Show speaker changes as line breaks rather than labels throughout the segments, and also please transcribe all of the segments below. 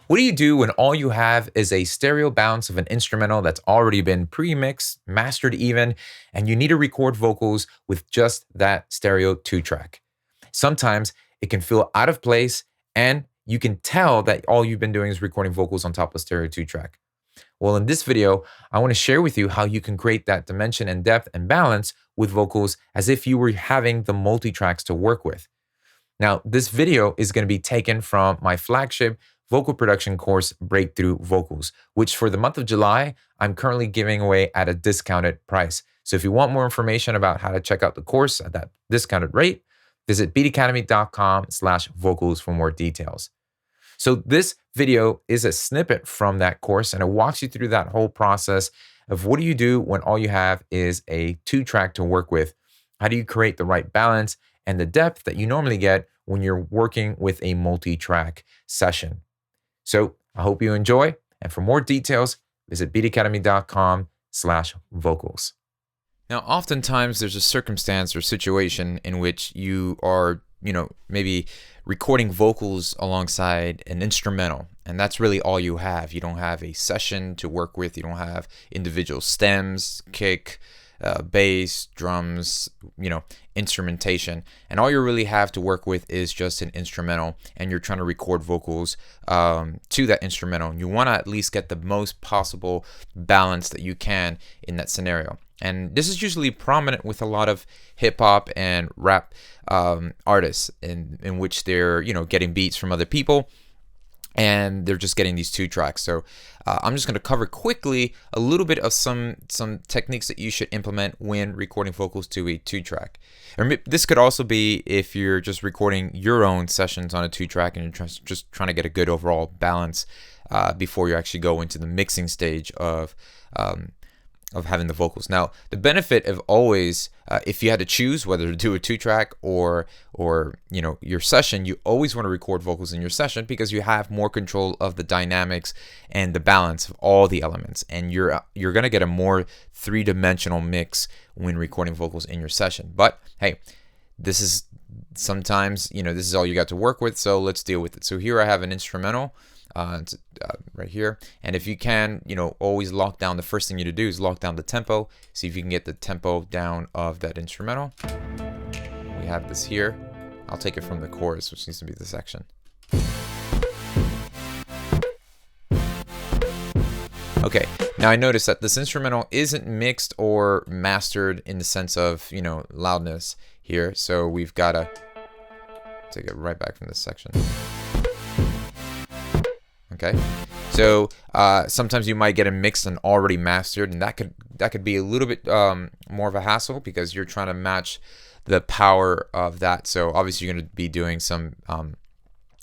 What do you do when all you have is a stereo bounce of an instrumental that's already been pre-mixed, mastered even, and you need to record vocals with just that stereo 2-track? Sometimes it can feel out of place and you can tell that all you've been doing is recording vocals on top of stereo 2-track. Well, in this video, I want to share with you how you can create that dimension and depth and balance with vocals as if you were having the multi-tracks to work with. Now, this video is going to be taken from my flagship vocal production course, Breakthrough Vocals, which for the month of July, I'm currently giving away at a discounted price. So if you want more information about how to check out the course at that discounted rate, visit beatacademy.com/vocals for more details. So this video is a snippet from that course, and it walks you through that whole process of what do you do when all you have is a 2-track to work with? How do you create the right balance and the depth that you normally get when you're working with a multi-track session? So I hope you enjoy. And for more details, visit beatacademy.com/vocals. Now, oftentimes there's a circumstance or situation in which you are, maybe recording vocals alongside an instrumental, and that's really all you have. You don't have a session to work with. You don't have individual stems, kick, bass, drums, instrumentation, and all you really have to work with is just an instrumental, and you're trying to record vocals to that instrumental. You want to at least get the most possible balance that you can in that scenario. And this is usually prominent with a lot of hip hop and rap artists in which they're, getting beats from other people and they're just getting these 2 tracks. So I'm just going to cover quickly a little bit of some techniques that you should implement when recording vocals to a 2-track. Or this could also be if you're just recording your own sessions on a 2-track and you're just trying to get a good overall balance before you actually go into the mixing stage of having the vocals. Now, the benefit of always, if you had to choose whether to do a 2-track or your session, you always want to record vocals in your session because you have more control of the dynamics and the balance of all the elements, and you're going to get a more 3-dimensional mix when recording vocals in your session. But hey, this is sometimes this is all you got to work with, so let's deal with it. So here I have an instrumental. Right here, and if you can, always lock down. The first thing you need to do is lock down the tempo. See if you can get the tempo down of that instrumental. We have this here. I'll take it from the chorus, which needs to be the section. Okay, now I notice that this instrumental isn't mixed or mastered in the sense of loudness here, so we've got to take it right back from this section. Okay, so sometimes you might get a mixed and already mastered, and that could be a little bit more of a hassle because you're trying to match the power of that. So obviously you're going to be doing some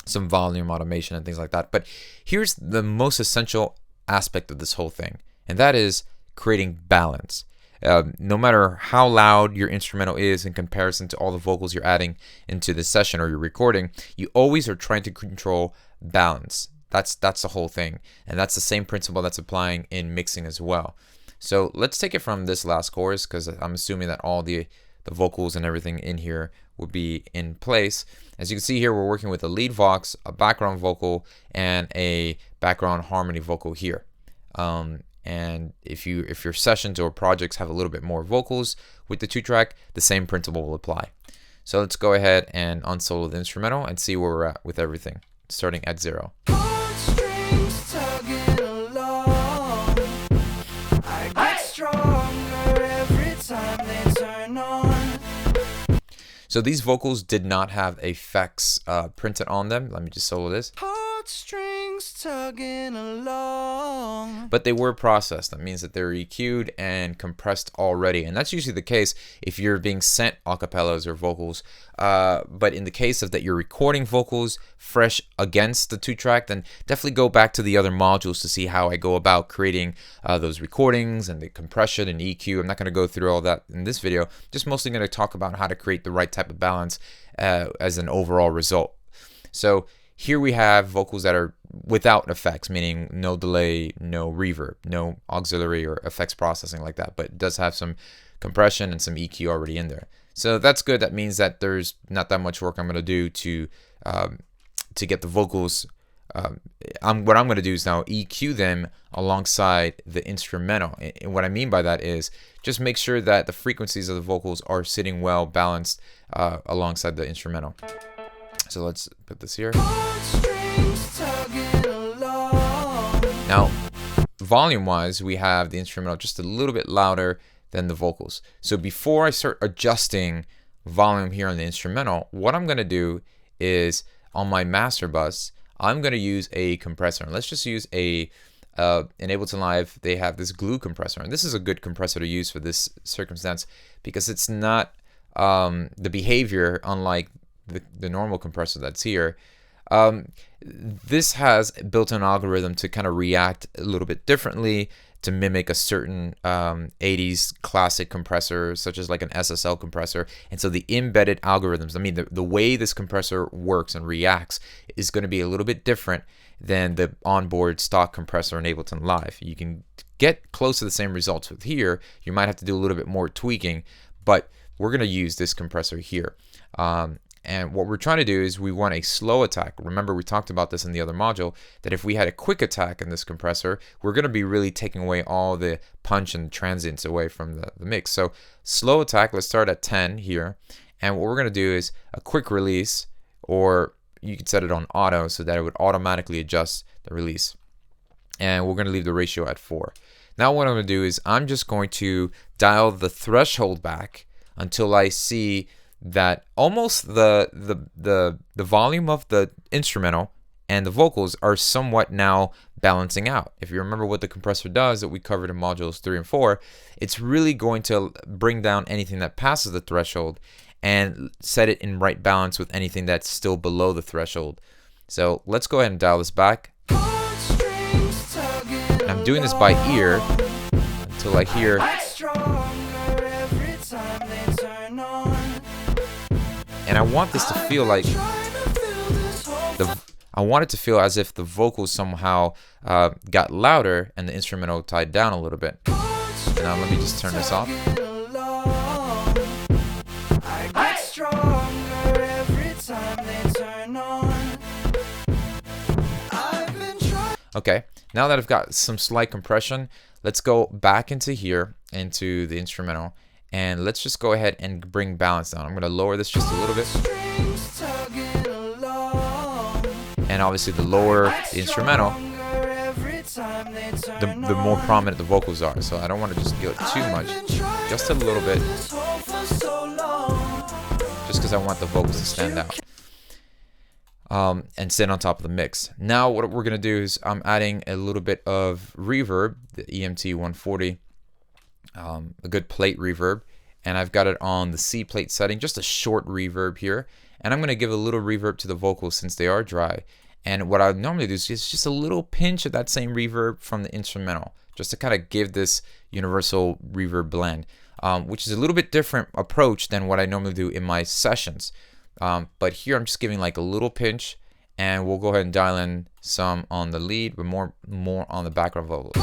volume automation and things like that. But here's the most essential aspect of this whole thing, and that is creating balance. No matter how loud your instrumental is in comparison to all the vocals you're adding into the session or you're recording, you always are trying to control balance. That's the whole thing, and that's the same principle that's applying in mixing as well. So let's take it from this last chorus because I'm assuming that all the vocals and everything in here will be in place. As you can see here, we're working with a lead vox, a background vocal, and a background harmony vocal here. And if your sessions or projects have a little bit more vocals with the 2-track, the same principle will apply. So let's go ahead and unsolo the instrumental and see where we're at with everything, starting at 0. So these vocals did not have effects printed on them. Let me just solo this. Heartstrings tugging along. But they were processed. That means that they're EQ'd and compressed already. And that's usually the case if you're being sent acapellas or vocals. But in the case of that you're recording vocals fresh against the 2-track, then definitely go back to the other modules to see how I go about creating those recordings and the compression and EQ. I'm not going to go through all that in this video. Just mostly going to talk about how to create the right type of balance as an overall result. So here we have vocals that are without effects, meaning no delay, no reverb, no auxiliary or effects processing like that, but it does have some compression and some EQ already in there. So that's good. That means that there's not that much work I'm going to do to get the vocals what I'm going to do is now EQ them alongside the instrumental. And what I mean by that is just make sure that the frequencies of the vocals are sitting well balanced alongside the instrumental. So let's put this here. Now, volume-wise, we have the instrumental just a little bit louder than the vocals. So before I start adjusting volume here on the instrumental, what I'm going to do is on my master bus, I'm going to use a compressor. And let's just use in Ableton Live, they have this glue compressor. And this is a good compressor to use for this circumstance because it's not the behavior unlike the normal compressor that's here. This has built-in algorithm to kind of react a little bit differently to mimic a certain 80s classic compressor, such as like an SSL compressor. And so the embedded algorithms, I mean, the way this compressor works and reacts is going to be a little bit different than the onboard stock compressor in Ableton Live. You can get close to the same results with here. You might have to do a little bit more tweaking, but we're going to use this compressor here. And what we're trying to do is we want a slow attack. Remember, we talked about this in the other module, that if we had a quick attack in this compressor, we're going to be really taking away all the punch and transients away from the mix. So slow attack, let's start at 10 here. And what we're going to do is a quick release, or you could set it on auto so that it would automatically adjust the release. And we're going to leave the ratio at 4. Now what I'm going to do is I'm just going to dial the threshold back until I see that almost the volume of the instrumental and the vocals are somewhat now balancing out. If you remember what the compressor does that we covered in modules 3 and 4, it's really going to bring down anything that passes the threshold and set it in right balance with anything that's still below the threshold. So let's go ahead and dial this back. And I'm doing this by ear until I hear. And I want this to feel like I want it to feel as if the vocals somehow got louder and the instrumental tied down a little bit. And now let me just turn this off. Okay, now that I've got some slight compression, let's go back into here, into the instrumental. And let's just go ahead and bring balance down. I'm going to lower this just a little bit. And obviously the lower the instrumental, the more prominent the vocals are. So I don't want to just go too much, just a little bit. Just because I want the vocals to stand out. And sit on top of the mix. Now what we're going to do is I'm adding a little bit of reverb, the EMT 140. A good plate reverb, and I've got it on the C plate setting, just a short reverb here, and I'm going to give a little reverb to the vocals since they are dry. And what I normally do is just a little pinch of that same reverb from the instrumental, just to kind of give this universal reverb blend, which is a little bit different approach than what I normally do in my sessions. But here I'm just giving like a little pinch, and we'll go ahead and dial in some on the lead, but more on the background vocals.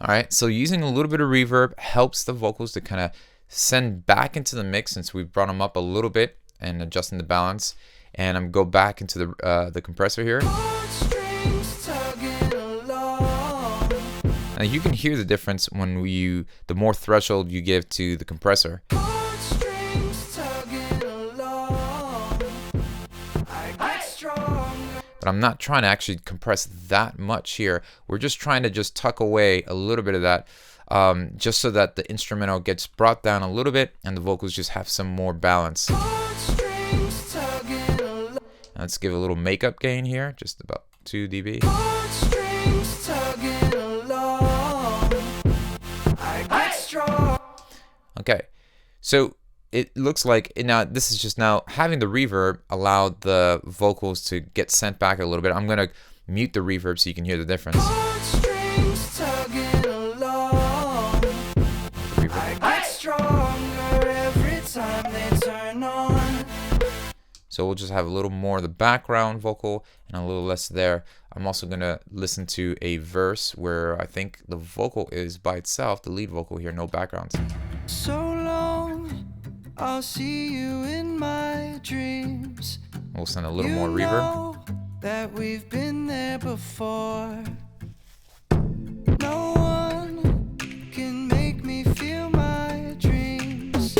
Alright, so using a little bit of reverb helps the vocals to kind of send back into the mix since we've brought them up a little bit and adjusting the balance. And I'm go back into the compressor here. Now you can hear the difference when the more threshold you give to the compressor. But I'm not trying to actually compress that much here. We're just trying to just tuck away a little bit of that, just so that the instrumental gets brought down a little bit and the vocals just have some more balance. Let's give a little makeup gain here, just about 2 dB. Okay, so it looks like now this is just now having the reverb allowed the vocals to get sent back a little bit. I'm going to mute the reverb so you can hear the difference. So we'll just have a little more of the background vocal and a little less there. I'm also going to listen to a verse where I think the vocal is by itself, the lead vocal here, no backgrounds.
So long, I'll see you in my dreams.
We'll send a little more reverb.
Know that we've been there before. No one can make me feel my dreams.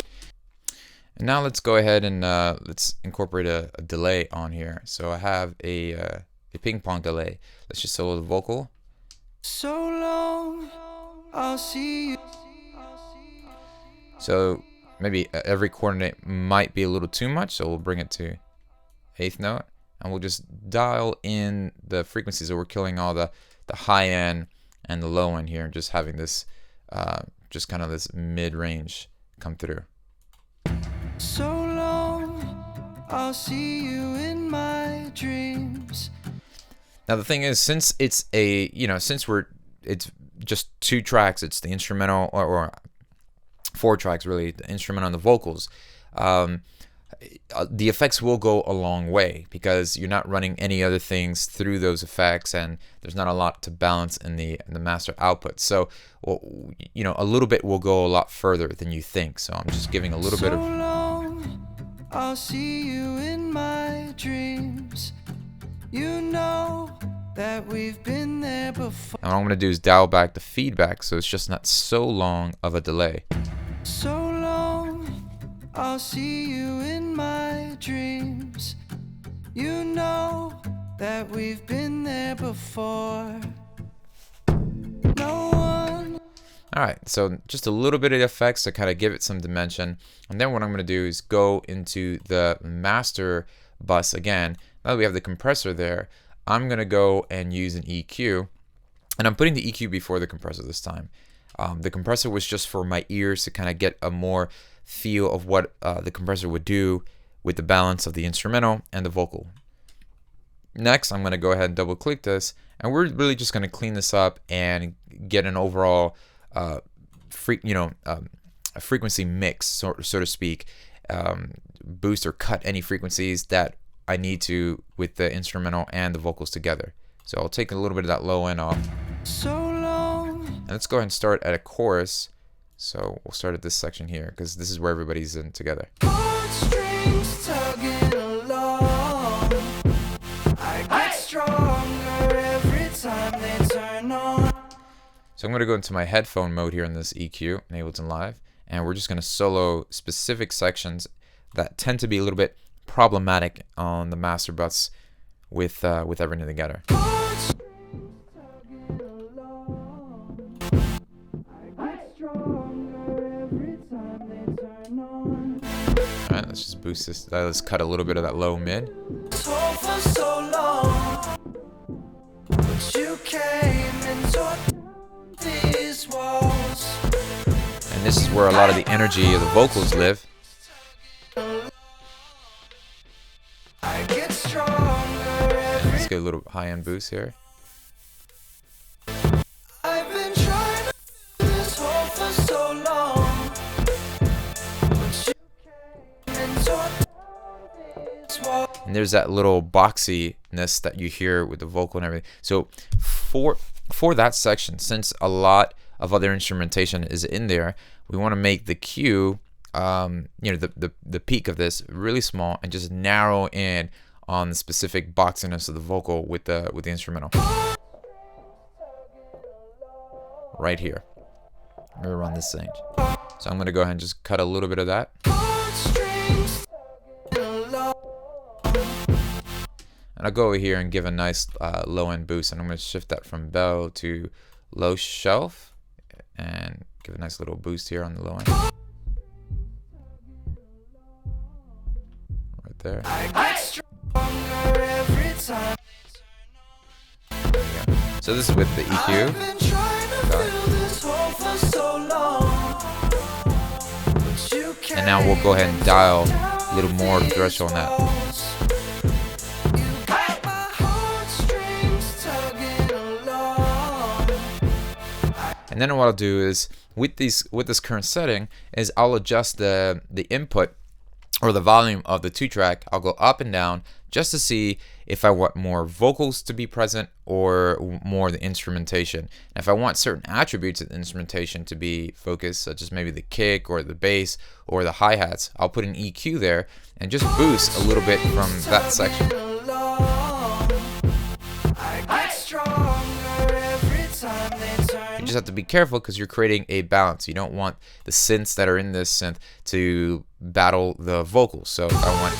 And now let's go ahead and let's incorporate a delay on here. So I have a ping pong delay. Let's just solo the vocal.
So long, I'll see you.
So maybe every coordinate might be a little too much, so we'll bring it to 8th note, and we'll just dial in the frequencies. So we're killing all the high end and the low end here, and just having this just kind of this mid-range come through.
So long, I'll see you in my dreams.
Now the thing is, since it's it's just 2 tracks, it's the instrumental, or 4 tracks really, the instrumental and the vocals. The effects will go a long way because you're not running any other things through those effects, and there's not a lot to balance in the master output. So, a little bit will go a lot further than you think. So I'm just giving a little bit of.
So long, I'll see you in my dreams. You know that we've been there before.
And what I'm going to do is dial back the feedback so it's just not so long of a delay.
So long, I'll see you in my dreams. You know that we've been there before. No one.
Alright, so just a little bit of effects to kind of give it some dimension. And then what I'm going to do is go into the master bus again. Now that we have the compressor there, I'm going to go and use an EQ. And I'm putting the EQ before the compressor this time. The compressor was just for my ears to kind of get a more feel of what the compressor would do with the balance of the instrumental and the vocal. Next, I'm going to go ahead and double click this, and we're really just going to clean this up and get an overall a frequency mix, so to speak, boost or cut any frequencies that I need to with the instrumental and the vocals together. So I'll take a little bit of that low end off.
So long.
And let's go ahead and start at a chorus. So we'll start at this section here because this is where everybody's in together.
Heartstrings tugging along. I get stronger every time they turn on.
So I'm going to go into my headphone mode here in this EQ, Ableton Live, and we're just going to solo specific sections that tend to be a little bit problematic on the master bus with everything together. Alright, let's just boost this. Let's cut a little bit of that low mid. And this is where a lot of the energy of the vocals live. And let's get a little high-end boost here. And there's that little boxiness that you hear with the vocal and everything. So for that section, since a lot of other instrumentation is in there, we want to make the cue, the peak of this really small and just narrow in on the specific boxiness of the vocal with the instrumental. Right here. I'm gonna run this range. So I'm gonna go ahead and just cut a little bit of that. And I'll go over here and give a nice low end boost, and I'm going to shift that from bell to low shelf and give a nice little boost here on the low end. Right there. So this is with the EQ. And now we'll go ahead and dial a little more threshold on that. And then what I'll do is with this current setting is I'll adjust the input or the volume of the 2-track, I'll go up and down just to see if I want more vocals to be present or more of the instrumentation. And if I want certain attributes of the instrumentation to be focused, such as maybe the kick or the bass or the hi-hats, I'll put an EQ there and just boost a little bit from that section. You just have to be careful because you're creating a balance. You don't want the synths that are in this synth to battle the vocals. So if I want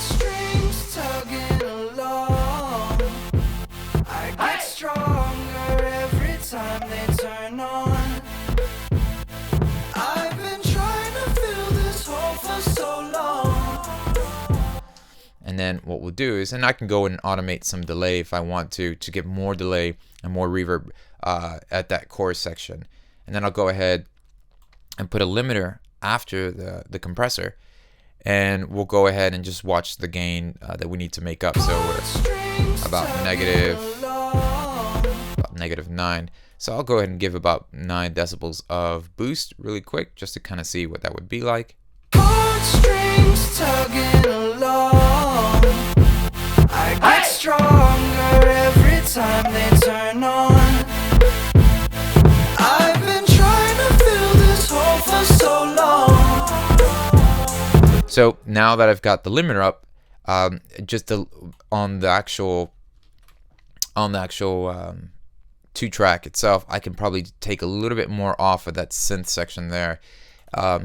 and then what we'll do is, and I can go and automate some delay if I want to get more delay and more reverb at that chorus section. And then I'll go ahead and put a limiter after the compressor, and we'll go ahead and just watch the gain that we need to make up. So we're about -9. So I'll go ahead and give about 9 decibels of boost really quick just to kind of see what that would be like. Strings tugging along. I get stronger every time they turn on. I've been trying to fill this hole for so long. So now that I've got the limiter up, just on the actual 2-track itself, I can probably take a little bit more off of that synth section there.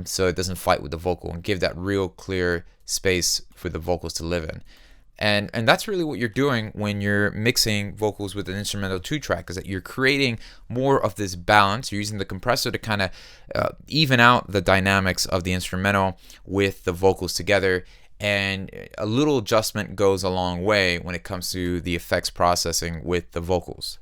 So it doesn't fight with the vocal and give that real clear space for the vocals to live in. And that's really what you're doing when you're mixing vocals with an instrumental 2-track, is that you're creating more of this balance. You're using the compressor to kind of even out the dynamics of the instrumental with the vocals together. And a little adjustment goes a long way when it comes to the effects processing with the vocals.